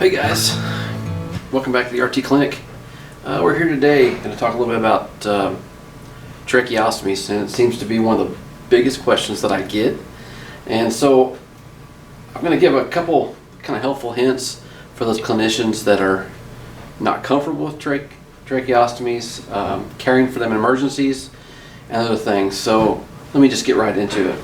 Hey guys, welcome back to the RT Clinic. We're here today going to talk a little bit about tracheostomies, and it seems to be one of the biggest questions that I get. And so I'm going to give a couple kind of helpful hints for those clinicians that are not comfortable with tracheostomies, caring for them in emergencies, and other things. So let me just get right into it.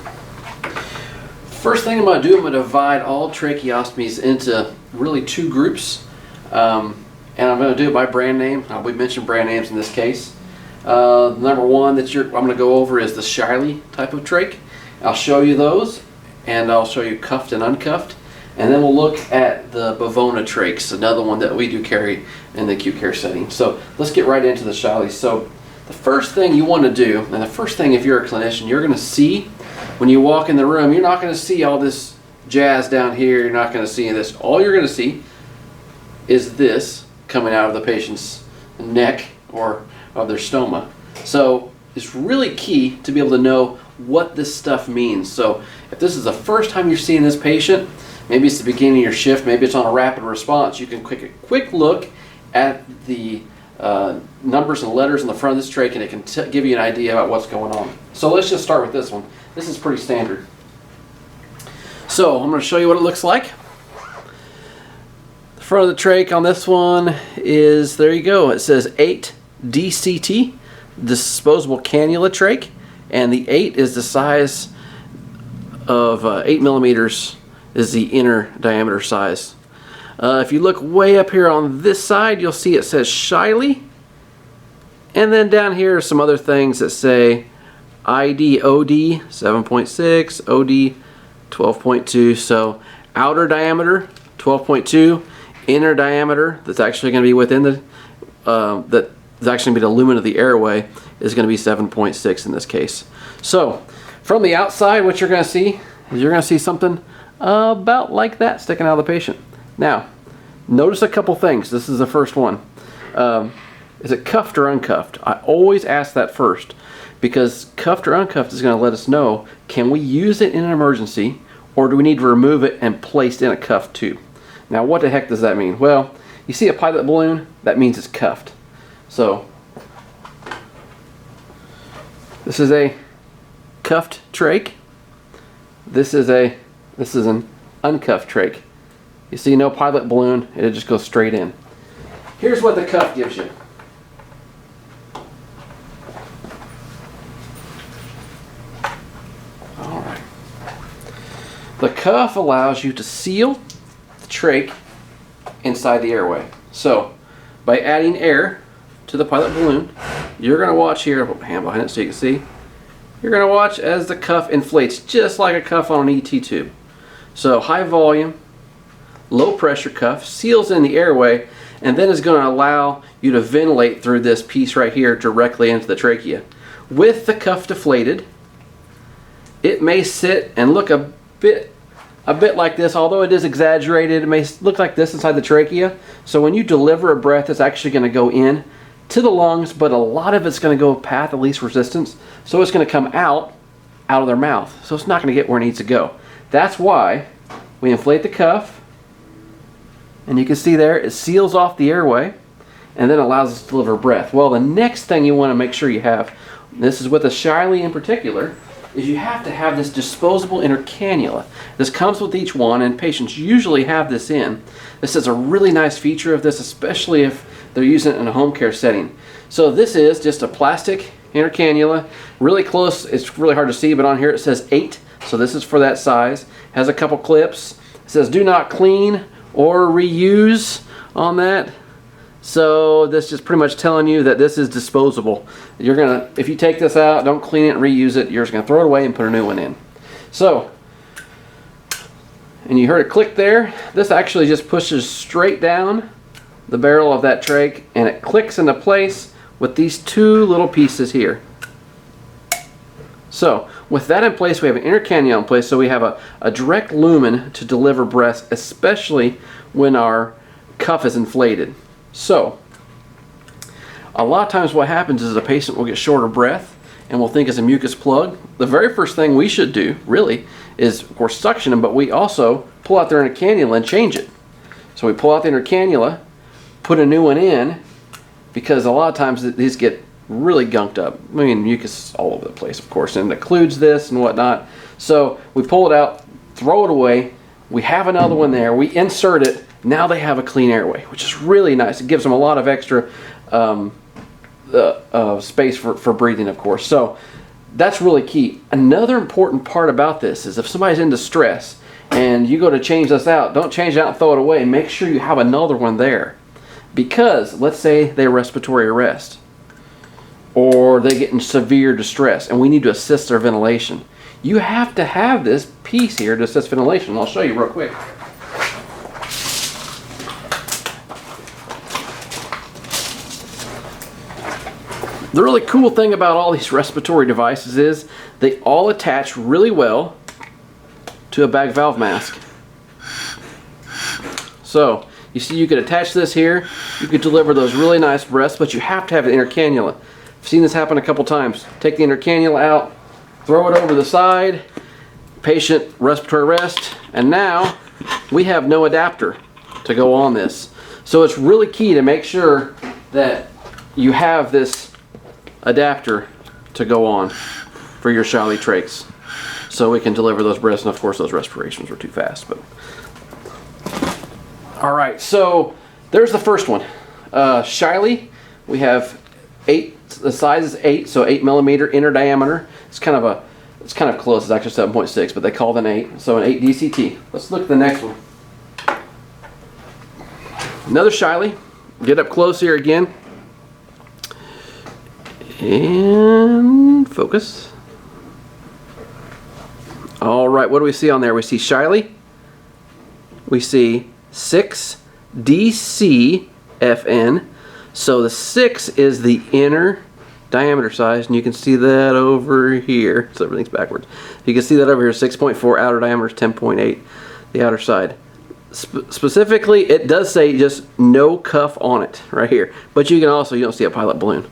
First thing I'm going to do, I'm going to divide all tracheostomies into really two groups, and I'm going to do it by brand name. We mentioned brand names in this case. Number one that I'm going to go over is the Shiley type of trach. I'll show you those, and I'll show you cuffed and uncuffed, and then we'll look at the Bavona trachs, another one that we do carry in the acute care setting. So let's get right into the Shiley. So the first thing you want to do, and the first thing if you're a clinician, you're going to see when you walk in the room, you're not going to see all this jazz down here. You're not going to see this. All you're going to see is this coming out of the patient's neck or of their stoma. So it's really key to be able to know what this stuff means. So if this is the first time you're seeing this patient, maybe it's the beginning of your shift, maybe it's on a rapid response, you can take a quick look at the numbers and letters in the front of this trach, and it can give you an idea about what's going on. So let's just start with this one. This is pretty standard. So I'm going to show you what it looks like. The front of the trach on this one is, there you go, it says 8 DCT, disposable cannula trach, and the 8 is the size of 8 millimeters is the inner diameter size. If you look way up here on this side, you'll see it says Shiley, and then down here are some other things that say ID OD 7.6, OD 12.2. So outer diameter 12.2, inner diameter that's actually going to be within the that's actually going to be the lumen of the airway is going to be 7.6 in this case. So from the outside, what you're going to see is you're going to see something about like that sticking out of the patient. Now, notice a couple things. This is the first one. Is it cuffed or uncuffed? I always ask that first, because cuffed or uncuffed is going to let us know, can we use it in an emergency, or do we need to remove it and place in a cuffed tube? Now, what the heck does that mean? Well, you see a pilot balloon? That means it's cuffed. So, this is a cuffed trach. This is an uncuffed trach. You see no pilot balloon, it just goes straight in. Here's what the cuff gives you. Alright. The cuff allows you to seal the trach inside the airway. So, by adding air to the pilot balloon, you're going to watch here, I'll put my hand behind it so you can see, you're going to watch as the cuff inflates just like a cuff on an ET tube. So, high volume, low pressure cuff, seals in the airway, and then is going to allow you to ventilate through this piece right here directly into the trachea. With the cuff deflated, it may sit and look a bit like this, although it is exaggerated. It may look like this inside the trachea. So when you deliver a breath, it's actually going to go in to the lungs, but a lot of it's going to go path of least resistance. So it's going to come out of their mouth. So it's not going to get where it needs to go. That's why we inflate the cuff, and you can see there it seals off the airway and then allows us to deliver breath. Well, the next thing you want to make sure you have, this is with the Shiley in particular, is you have to have this disposable inner cannula. This comes with each one, and patients usually have this in. This is a really nice feature of this, especially if they're using it in a home care setting. So this is just a plastic inner cannula, really close. It's really hard to see, but on here it says 8, so this is for that size. Has a couple clips. It says do not clean or reuse on that. So this is pretty much telling you that this is disposable. You're gonna, if you take this out, don't clean it and reuse it, you're just gonna throw it away and put a new one in. So, and you heard it click there. This actually just pushes straight down the barrel of that trach, and it clicks into place with these two little pieces here. So, with that in place, we have an inner cannula in place, so we have a direct lumen to deliver breath, especially when our cuff is inflated. So, a lot of times what happens is a patient will get short of breath and will think it's a mucus plug. The very first thing we should do, really, is of course suction them, but we also pull out their inner cannula and change it. So we pull out the inner cannula, put a new one in, because a lot of times these get really gunked up. I mean, mucus all over the place, of course, and it occludes this and whatnot. So we pull it out, throw it away. We have another one there. We insert it. Now they have a clean airway, which is really nice. It gives them a lot of extra space for breathing, of course. So that's really key. Another important part about this is if somebody's in distress and you go to change this out, don't change it out and throw it away. Make sure you have another one there. Because let's say they respiratory arrest or they get in severe distress and we need to assist their ventilation. You have to have this piece here to assist ventilation. I'll show you real quick. The really cool thing about all these respiratory devices is they all attach really well to a bag valve mask. So you see, you could attach this here, you could deliver those really nice breaths, but you have to have the inner cannula. I've seen this happen a couple times. Take the inner cannula out, throw it over the side, patient respiratory arrest, and now we have no adapter to go on this. So it's really key to make sure that you have this adapter to go on for your Shiley trachs, so we can deliver those breaths. And of course those respirations were too fast. But all right, so there's the first one. Shiley, we have 8. The size is 8, so 8 millimeter inner diameter. It's kind of close. It's actually 7.6, but they call it an 8. So an 8 DCT. Let's look at the next one. Another Shiley. Get up close here again. And focus. All right, what do we see on there? We see Shiley. We see 6 DCFN. So the 6 is the inner diameter size, and you can see that over here. So everything's backwards. You can see that over here, 6.4. Outer diameter is 10.8. The outer side. Specifically, it does say just no cuff on it right here. But you can also, you don't see a pilot balloon.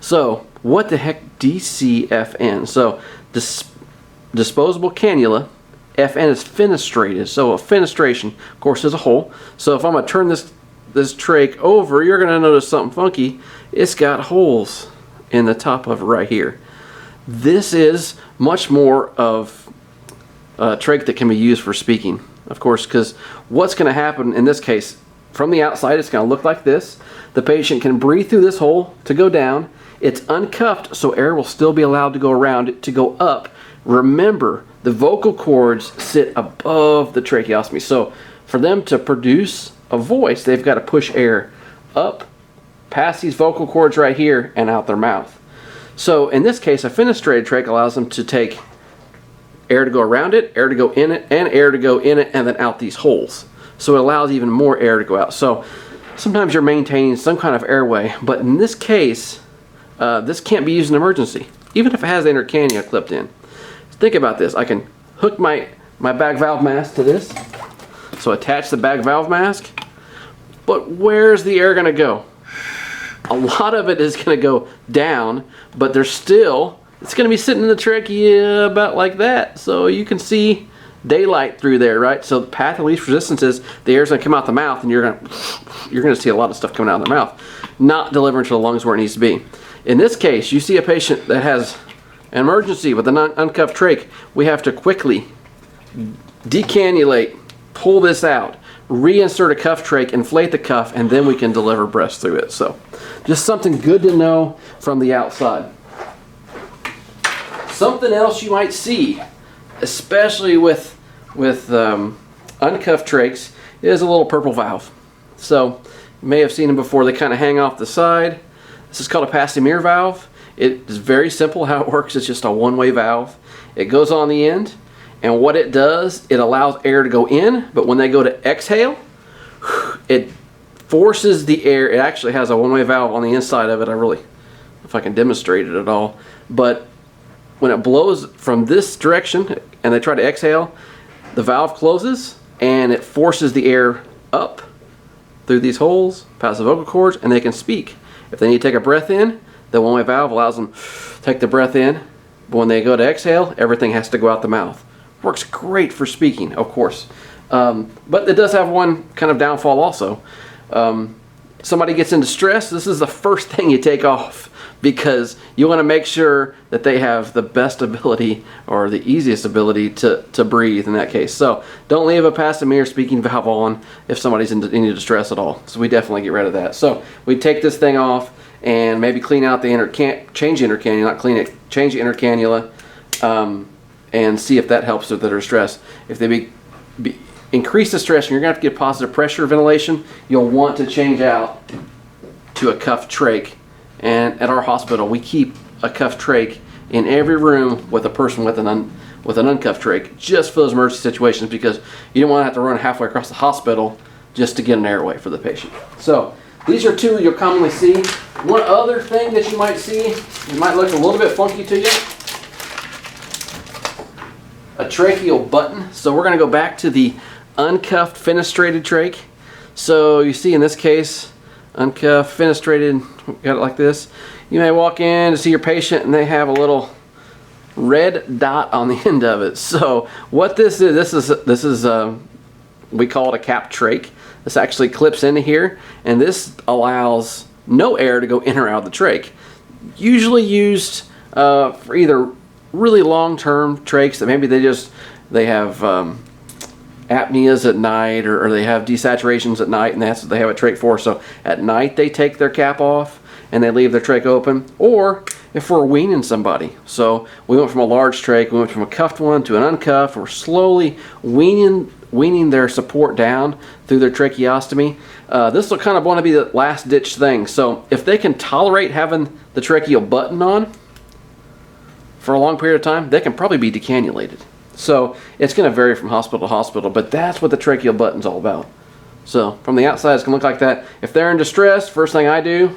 So what the heck, DCFN? So disposable cannula. FN is fenestrated. So a fenestration, of course, is a hole. So if I'm going to turn this trach over, you're going to notice something funky. It's got holes in the top of it right here. This is much more of a trach that can be used for speaking, of course, because what's going to happen in this case, from the outside, it's going to look like this. The patient can breathe through this hole to go down. It's uncuffed, so air will still be allowed to go around it to go up. Remember, the vocal cords sit above the tracheostomy. So for them to produce a voice, they've got to push air up past these vocal cords right here and out their mouth. So in this case, a fenestrated trach allows them to take air to go around it, air to go in it, and air to go in it, and then out these holes. So it allows even more air to go out. So sometimes you're maintaining some kind of airway, but in this case, this can't be used in emergency, even if it has the inner cannula clipped in. Think about this. I can hook my bag valve mask to this. So attach the bag valve mask. But where's the air going to go? A lot of it is going to go down, but there's still, it's going to be sitting in the trachea about like that. So you can see daylight through there, right? So the path of least resistance is the air's going to come out the mouth, and you're going to see a lot of stuff coming out of their mouth, not delivering to the lungs where it needs to be. In this case, you see a patient that has an emergency with an uncuffed trach. We have to quickly decannulate, pull this out, reinsert a cuff trach, inflate the cuff, and then we can deliver breaths through it. So just something good to know from the outside. Something else you might see, especially with uncuffed trachs, is a little purple valve. So you may have seen them before. They kind of hang off the side. This is called a Passymuir valve. It is very simple how it works. It's just a one-way valve. It goes on the end, and what it does, it allows air to go in, but when they go to exhale, it forces the air. It actually has a one-way valve on the inside of it. If I can demonstrate it at all, but when it blows from this direction and they try to exhale, the valve closes and it forces the air up through these holes, past the vocal cords, and they can speak. If they need to take a breath in, the one-way valve allows them to take the breath in, but when they go to exhale, everything has to go out the mouth. Works great for speaking, of course. But it does have one kind of downfall also. Somebody gets into stress, this is the first thing you take off, because you want to make sure that they have the best ability or the easiest ability to breathe in that case. So don't leave a Passymuir speaking valve on if somebody's in any distress at all. So we definitely get rid of that. So we take this thing off and maybe clean out the change the inner cannula, not clean it, change the inner cannula, and see if that helps with their stress. If they increase the stress and you're going to have to get positive pressure ventilation, you'll want to change out to a cuffed trach. And at our hospital, we keep a cuffed trach in every room with a person with an uncuffed trach, just for those emergency situations, because you don't want to have to run halfway across the hospital just to get an airway for the patient. So these are two you'll commonly see. One other thing that you might see, it might look a little bit funky to you, a tracheal button. So we're going to go back to the uncuffed fenestrated trach. So you see in this case, uncuffed, fenestrated, got it like this. You may walk in to see your patient and they have a little red dot on the end of it. So what this is, we call it a cap trach. This actually clips into here, and this allows no air to go in or out of the trach. Usually used for either really long-term trachs that maybe they have apneas at night, or they have desaturations at night, and that's what they have a trach for. So at night they take their cap off and they leave their trach open, or if we're weaning somebody. So we went from a large trach, we went from a cuffed one to an uncuffed. We're slowly weaning their support down through their tracheostomy. This will kind of want to be the last ditch thing. So if they can tolerate having the tracheal button on for a long period of time, they can probably be decannulated. So it's going to vary from hospital to hospital, but that's what the tracheal button's all about. So from the outside, it's going to look like that. If they're in distress, first thing I do,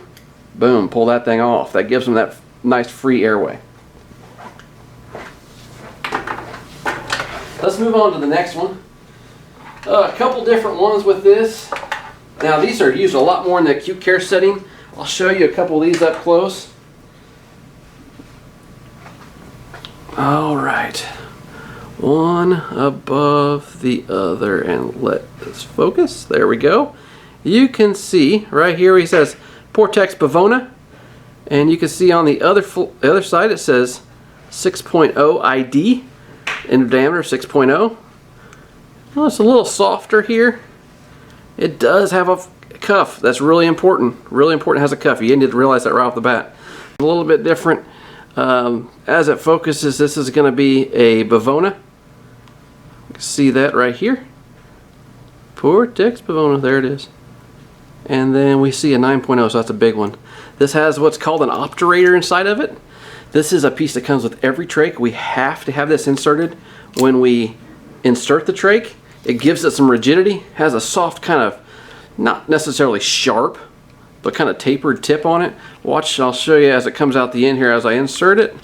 boom, pull that thing off. That gives them that nice free airway. Let's move on to the next one. A couple different ones with this. Now these are used a lot more in the acute care setting. I'll show you a couple of these up close. All right. One above the other, and let this focus. There we go. You can see right here he says Portex Bavona, and you can see on the other side it says 6.0 ID in diameter, 6.0. Well, it's a little softer here. It does have a cuff. That's really important. Really important. It has a cuff. You need to realize that right off the bat. A little bit different. As it focuses, this is going to be a Bavona. You can see that right here. Portex Bavona. There it is. And then we see a 9.0, so that's a big one. This has what's called an obturator inside of it. This is a piece that comes with every trach. We have to have this inserted when we insert the trach. It gives it some rigidity, has a soft kind of, not necessarily sharp, but kind of tapered tip on it. Watch, I'll show you as it comes out the end here. As I insert it,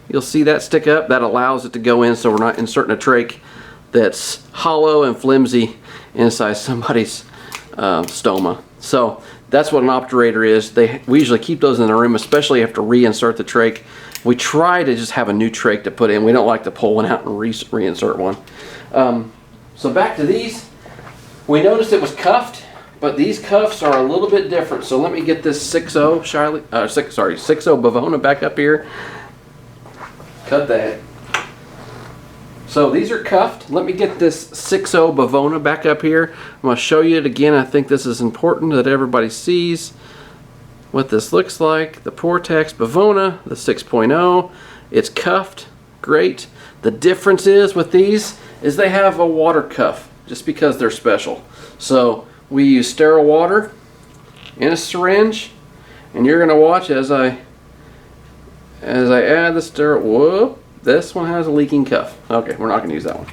you'll see that stick up. That allows it to go in, so we're not inserting a trach that's hollow and flimsy inside somebody's stoma. So that's what an obturator is. We usually keep those in the room, especially after reinsert the trach. We try to just have a new trach to put in. We don't like to pull one out and reinsert one. So back to these. We noticed it was cuffed, but these cuffs are a little bit different. So let me get this 6.0 Bavona back up here. Cut that. So these are cuffed. Let me get this 6.0 Bavona back up here. I'm going to show you it again. I think this is important that everybody sees what this looks like. The Portex Bavona, the 6.0. It's cuffed. Great. The difference is with these is they have a water cuff just because they're special. So we use sterile water in a syringe, and you're going to watch as I add the sterile. Whoop. This one has a leaking cuff. Okay, we're not going to use that one.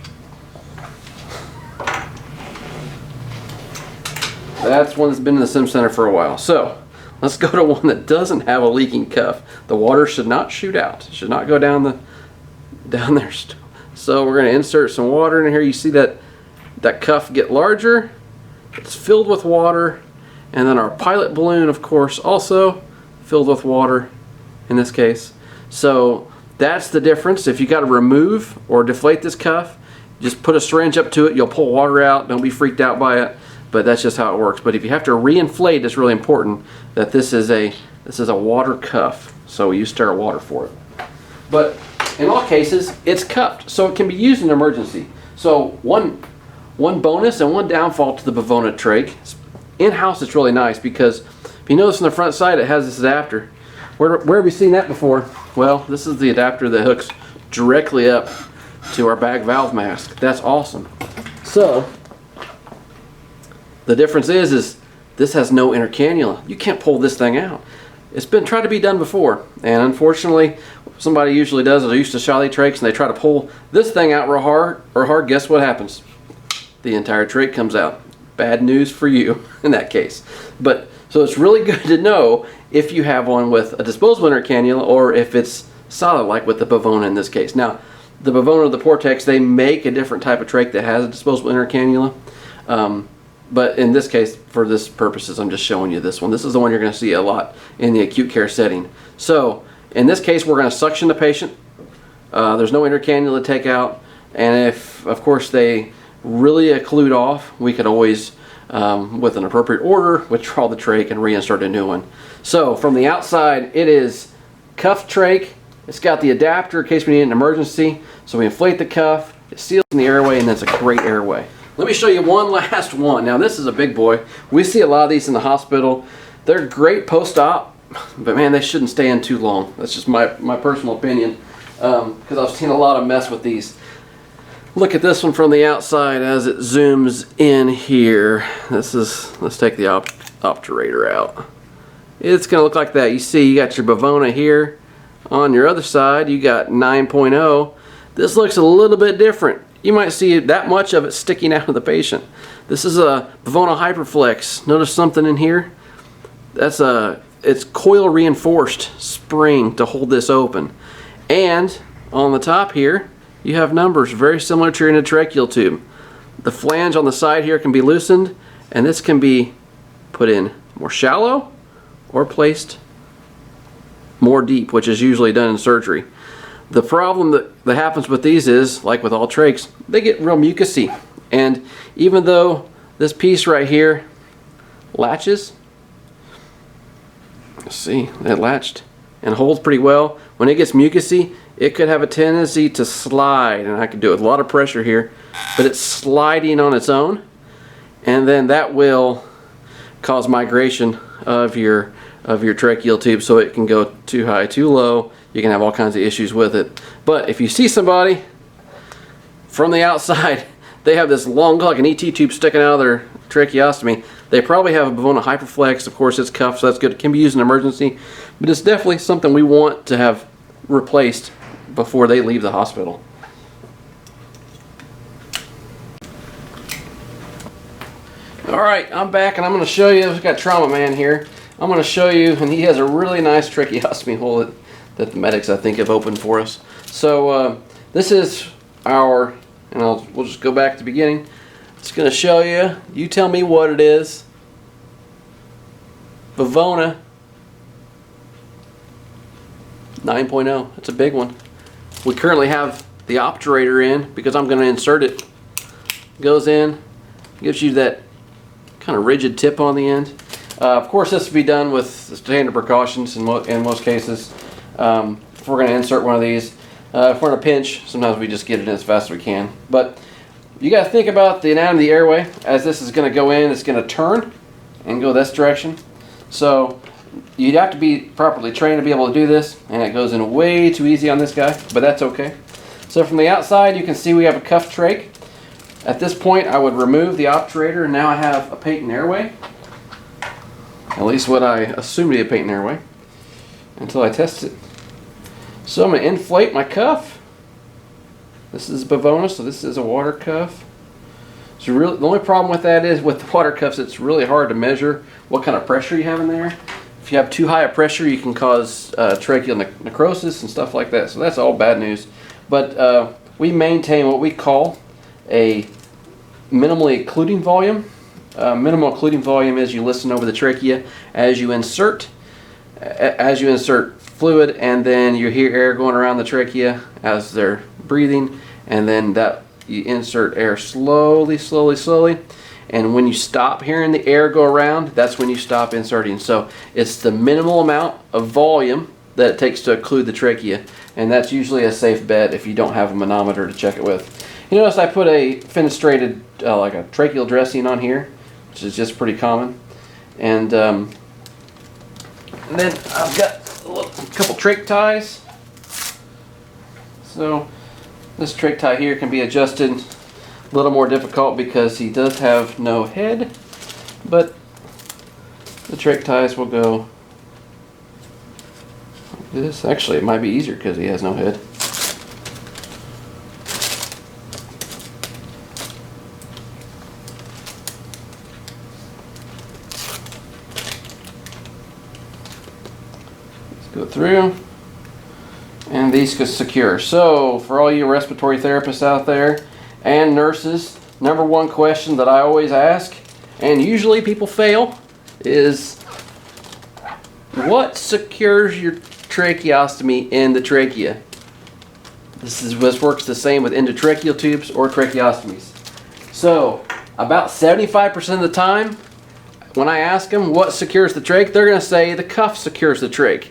That's one that's been in the sim center for a while. So let's go to one that doesn't have a leaking cuff. The water should not shoot out. It should not go down there. So we're going to insert some water in here. You see that cuff get larger. It's filled with water. And then our pilot balloon, of course, also filled with water in this case. So that's the difference. If you got to remove or deflate this cuff, just put a syringe up to it, you'll pull water out. Don't be freaked out by it, but that's just how it works. But if you have to re-inflate, it's really important that this is a water cuff, so you stir water for it. But in all cases, it's cupped, so it can be used in an emergency. So one bonus and one downfall to the Bavona trach. In-house, it's really nice because if you notice on the front side, it has this adapter. Where have we seen that before? Well, this is the adapter that hooks directly up to our bag valve mask. That's awesome. So the difference is this has no inner cannula. You can't pull this thing out. It's been tried to be done before, and unfortunately, somebody usually does. They're used to Charlie trachs, and they try to pull this thing out real hard. Guess what happens? The entire trach comes out. Bad news for you in that case. But so it's really good to know if you have one with a disposable inner cannula or if it's solid, like with the Bavona in this case. Now, the Bavona or the Portex, they make a different type of trach that has a disposable inner cannula. But in this case, for this purposes, I'm just showing you this one. This is the one you're going to see a lot in the acute care setting. So in this case, we're going to suction the patient. There's no inner cannula to take out. And if, of course, they really occlude off, we could always, with an appropriate order, withdraw the trach and reinsert a new one. So from the outside, it is cuffed trach. It's got the adapter in case we need an emergency. So we inflate the cuff, it seals in the airway, and that's a great airway. Let me show you one last one. Now this is a big boy. We see a lot of these in the hospital. They're great post-op, but man, they shouldn't stay in too long. That's just my personal opinion, because I've seen a lot of mess with these. Look at this one from the outside as it zooms in here. Let's take the obturator out. It's gonna look like that. You see, you got your Bavona here. On your other side, you got 9.0. This looks a little bit different. You might see that much of it sticking out of the patient. This is a Bavona Hyperflex. Notice something in here? It's coil reinforced spring to hold this open. And on the top here, you have numbers very similar to your endotracheal tube. The flange on the side here can be loosened, and this can be put in more shallow or placed more deep, which is usually done in surgery. The problem that happens with these is, like with all trachs, they get real mucousy. And even though this piece right here latches, see, it latched and holds pretty well, when it gets mucousy, it could have a tendency to slide, and I could do it with a lot of pressure here, but it's sliding on its own, and then that will cause migration of your tracheal tube, so it can go too high, too low. You can have all kinds of issues with it. But if you see somebody from the outside, they have this long, like an ET tube sticking out of their tracheostomy, they probably have a Bavona Hyperflex. Of course, it's cuffed, so that's good. It can be used in emergency, but it's definitely something we want to have replaced before they leave the hospital. All right, I'm back, and I'm going to show you. We've got Trauma Man here. I'm going to show you, and he has a really nice tracheostomy hole that the medics, I think, have opened for us. So this is our, and we'll just go back to the beginning. It's going to show you. You tell me what it is. Bavona 9.0. It's a big one. We currently have the obturator in because I'm going to insert it. Goes in, gives you that kind of rigid tip on the end. Of course, this will be done with standard precautions in most cases. If we're going to insert one of these, if we're in a pinch, sometimes we just get it in as fast as we can. But you got to think about the anatomy of the airway. As this is going to go in, it's going to turn and go this direction. So you'd have to be properly trained to be able to do this, and it goes in way too easy on this guy, but that's okay. So from the outside, you can see we have a cuffed trach. At this point, I would remove the obturator, and now I have a patent airway. At least what I assume to be a patent airway, until I test it. So I'm going to inflate my cuff. This is Bavona, so this is a water cuff. So really, the only problem with that is with the water cuffs, it's really hard to measure what kind of pressure you have in there. If you have too high a pressure, you can cause tracheal necrosis and stuff like that. So that's all bad news. But we maintain what we call a minimally occluding volume. Minimal occluding volume is you listen over the trachea as you insert fluid, and then you hear air going around the trachea as they're breathing, and then that you insert air slowly, slowly, slowly. And when you stop hearing the air go around, that's when you stop inserting. So it's the minimal amount of volume that it takes to occlude the trachea. And that's usually a safe bet if you don't have a manometer to check it with. You notice I put a fenestrated, like a tracheal dressing on here, which is just pretty common. And then I've got a couple trach ties. So this trach tie here can be adjusted a little more difficult because he does have no head, but the trach ties will go like this. Actually, it might be easier because he has no head. Go through, and these can secure. So for all you respiratory therapists out there and nurses, number one question that I always ask, and usually people fail, is what secures your tracheostomy in the trachea? This works the same with endotracheal tubes or tracheostomies. So about 75% of the time when I ask them what secures the trach, they're going to say the cuff secures the trach.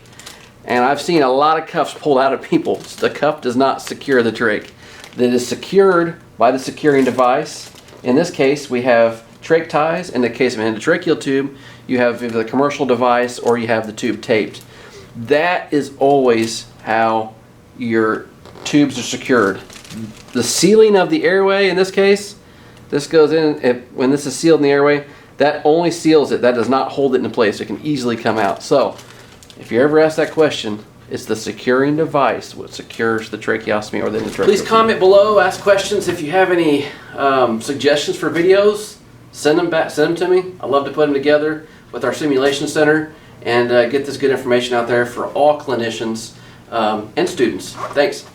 And I've seen a lot of cuffs pulled out of people. The cuff does not secure the trach. That is secured by the securing device. In this case, we have trach ties. In the case of an endotracheal tube, you have either the commercial device or you have the tube taped. That is always how your tubes are secured. The sealing of the airway, in this case, this goes in, when this is sealed in the airway, that only seals it. That does not hold it in place. It can easily come out. So if you ever ask that question, it's the securing device what secures the tracheostomy or the endotracheal. Please comment below, ask questions. If you have any suggestions for videos, send them to me. I love to put them together with our simulation center and get this good information out there for all clinicians and students. Thanks.